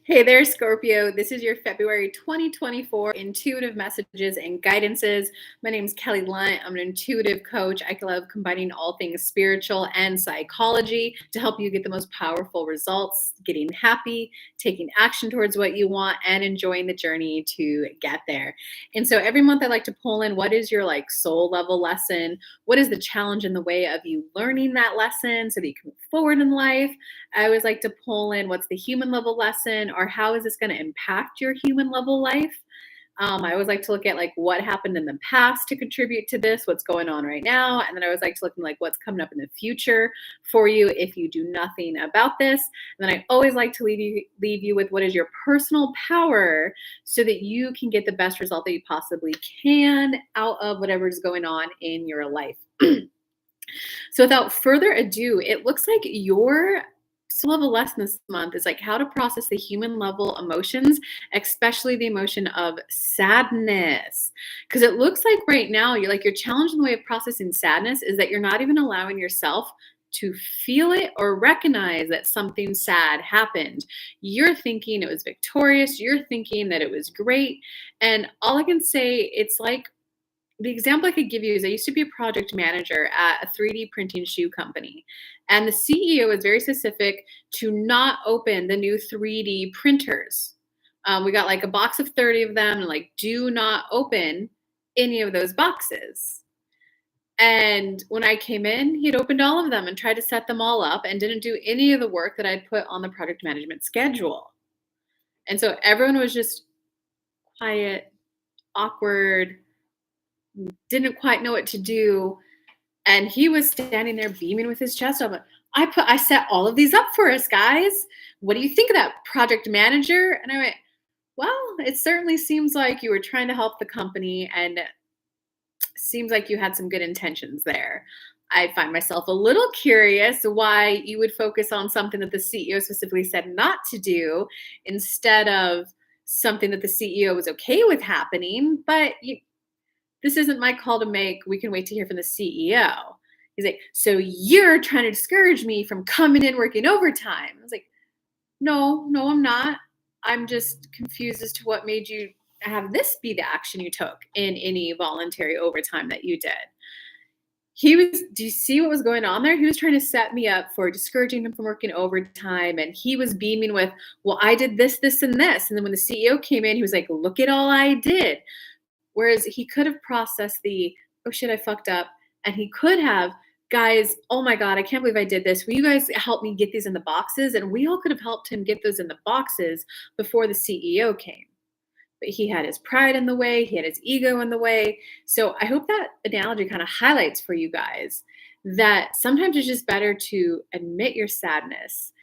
Hey there, Scorpio. This is your February 2024 intuitive messages and guidances. My name is Kelly Lunt. I'm an intuitive coach. I love combining all things spiritual and psychology to help you get the most powerful results, getting happy, taking action towards what you want, and enjoying the journey to get there. And so every month I like to pull in what is your soul level lesson? What is the challenge in the way of you learning that lesson so that you can move forward in life? I always like to pull in what's the human level lesson or how is this going to impact your human level life. I always like to look at what happened in the past to contribute to this, what's going on right now, and then I always like to look at what's coming up in the future for you if you do nothing about this. And then I always like to leave you with what is your personal power so that you can get the best result that you possibly can out of whatever is going on in your life. So without further ado, it looks like your soul level lesson this month is how to process the human level emotions, especially the emotion of sadness. Because it looks like right now your challenge in the way of processing sadness is that you're not even allowing yourself to feel it or recognize that something sad happened. You're thinking it was victorious. You're thinking that it was great. And all I can say, it's like the example I could give you is I used to be a project manager at a 3D printing shoe company. And the CEO was very specific to not open the new 3D printers. We got a box of 30 of them and do not open any of those boxes. And when I came in, he'd opened all of them and tried to set them all up and didn't do any of the work that I'd put on the project management schedule. And so everyone was just quiet, awkward, didn't quite know what to do. And he was standing there beaming with his chest open. I set all of these up for us, guys. What do you think of that, project manager? And I went, well, it certainly seems like you were trying to help the company and seems like you had some good intentions there. I find myself a little curious why you would focus on something that the CEO specifically said not to do instead of something that the CEO was okay with happening. But this isn't my call to make. We can wait to hear from the CEO. He's like, so you're trying to discourage me from coming in working overtime. I was like, no, I'm not. I'm just confused as to what made you have this be the action you took in any voluntary overtime that you did. Do you see what was going on there? He was trying to set me up for discouraging him from working overtime. And he was beaming with, well, I did this, this, and this. And then when the CEO came in, he was like, look at all I did. Whereas he could have processed oh shit, I fucked up. And he could have, guys, oh my God, I can't believe I did this. Will you guys help me get these in the boxes? And we all could have helped him get those in the boxes before the CEO came. But he had his pride in the way. He had his ego in the way. So I hope that analogy kind of highlights for you guys that sometimes it's just better to admit your sadness,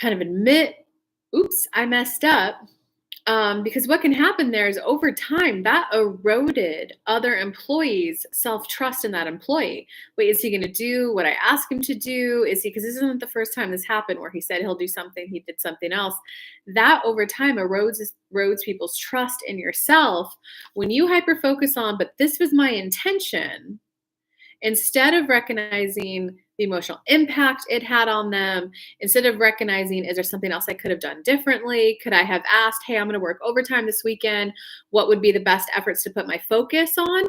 kind of admit, oops, I messed up. Because what can happen there is over time that eroded other employees' self-trust in that employee. Wait, is he going to do what I ask him to do? Because this isn't the first time this happened where he said he'll do something, he did something else. That over time erodes people's trust in yourself when you hyper-focus on, but this was my intention, instead of recognizing the emotional impact it had on them, instead of recognizing, is there something else I could have done differently? Could I have asked, hey, I'm going to work overtime this weekend. What would be the best efforts to put my focus on?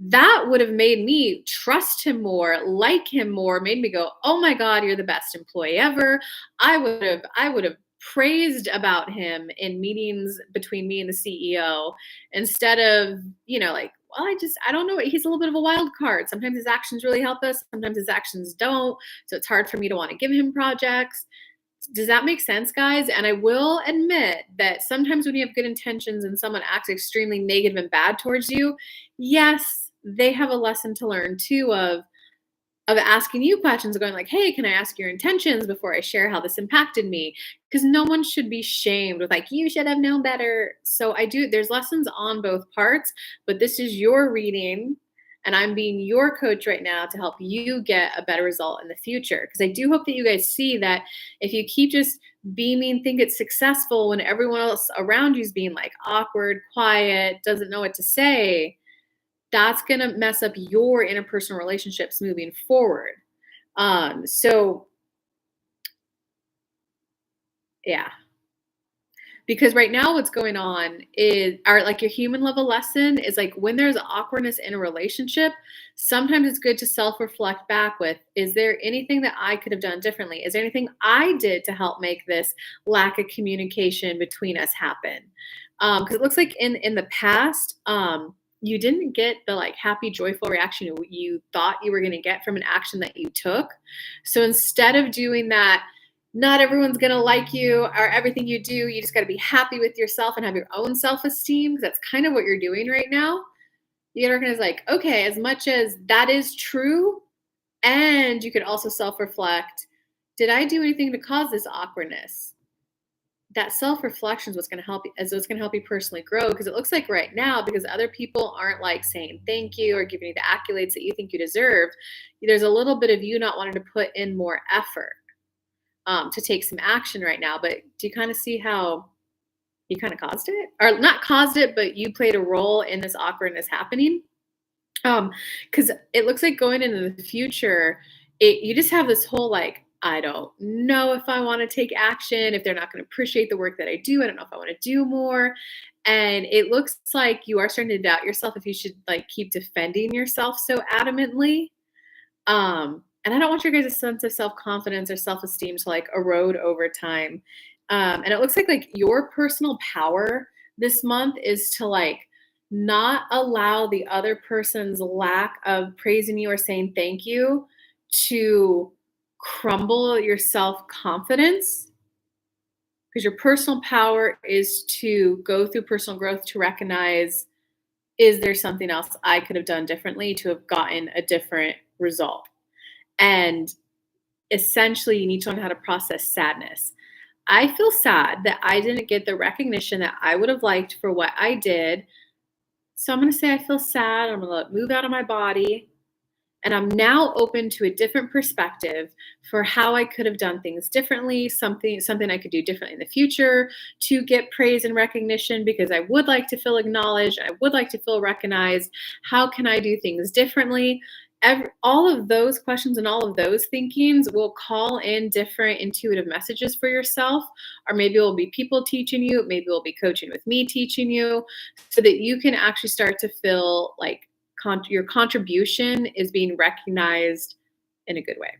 That would have made me trust him more, like him more, made me go, oh my God, you're the best employee ever. I would have praised about him in meetings between me and the CEO instead of, well, I don't know. He's a little bit of a wild card. Sometimes his actions really help us. Sometimes his actions don't. So it's hard for me to want to give him projects. Does that make sense, guys? And I will admit that sometimes when you have good intentions and someone acts extremely negative and bad towards you, yes, they have a lesson to learn too of asking you questions, going hey, can I ask your intentions before I share how this impacted me? Because no one should be shamed with you should have known better. So there's lessons on both parts, but this is your reading and I'm being your coach right now to help you get a better result in the future. Because I do hope that you guys see that if you keep just beaming, think it's successful when everyone else around you is being awkward, quiet, doesn't know what to say, that's going to mess up your interpersonal relationships moving forward. So yeah, Because right now what's going on is our like your human level lesson is like when there's awkwardness in a relationship, sometimes it's good to self-reflect back with, is there anything that I could have done differently? Is there anything I did to help make this lack of communication between us happen? Because it looks like in the past, you didn't get the like happy, joyful reaction you thought you were going to get from an action that you took. So instead of doing that, not everyone's going to like you or everything you do. You just got to be happy with yourself and have your own self-esteem. Because that's kind of what you're doing right now. You got to recognize, like, okay, as much as that is true, and you could also self-reflect, did I do anything to cause this awkwardness? That self-reflection is what's going to help you, as what's going to help you personally grow. Because it looks like right now, because other people aren't like saying thank you or giving you the accolades that you think you deserve, there's a little bit of you not wanting to put in more effort to take some action right now. But do you kind of see how you kind of caused it? Or not caused it, but you played a role in this awkwardness happening? Because it looks like going into the future, you just have this whole like, I don't know if I want to take action, if they're not going to appreciate the work that I do. I don't know if I want to do more. And it looks like you are starting to doubt yourself if you should like keep defending yourself so adamantly. And I don't want your guys' sense of self-confidence or self-esteem to like erode over time. And it looks like your personal power this month is to like not allow the other person's lack of praising you or saying thank you to crumble your self-confidence. Because your personal power is to go through personal growth to recognize, is there something else I could have done differently to have gotten a different result? And essentially, you need to learn how to process sadness. I feel sad that I didn't get the recognition that I would have liked for what I did. So I'm going to say I feel sad. I'm going to let it move out of my body. And I'm now open to a different perspective for how I could have done things differently, something I could do differently in the future to get praise and recognition, because I would like to feel acknowledged. I would like to feel recognized. How can I do things differently? All of those questions and all of those thinkings will call in different intuitive messages for yourself, or maybe it will be people teaching you, maybe it will be coaching with me teaching you, so that you can actually start to feel like your contribution is being recognized in a good way.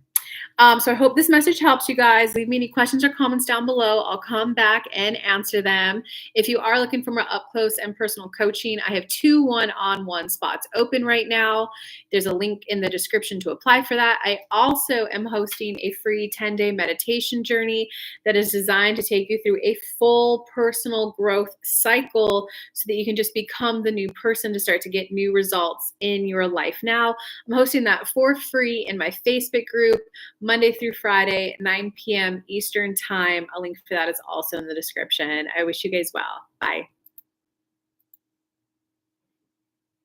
So I hope this message helps you guys. Leave me any questions or comments down below. I'll come back and answer them. If you are looking for more up close and personal coaching, I have 2 one-on-one spots open right now. There's a link in the description to apply for that. I also am hosting a free 10-day meditation journey that is designed to take you through a full personal growth cycle so that you can just become the new person to start to get new results in your life. Now, I'm hosting that for free in my Facebook group, Monday through Friday, 9 p.m. Eastern time. A link for that is also in the description. I wish you guys well. Bye.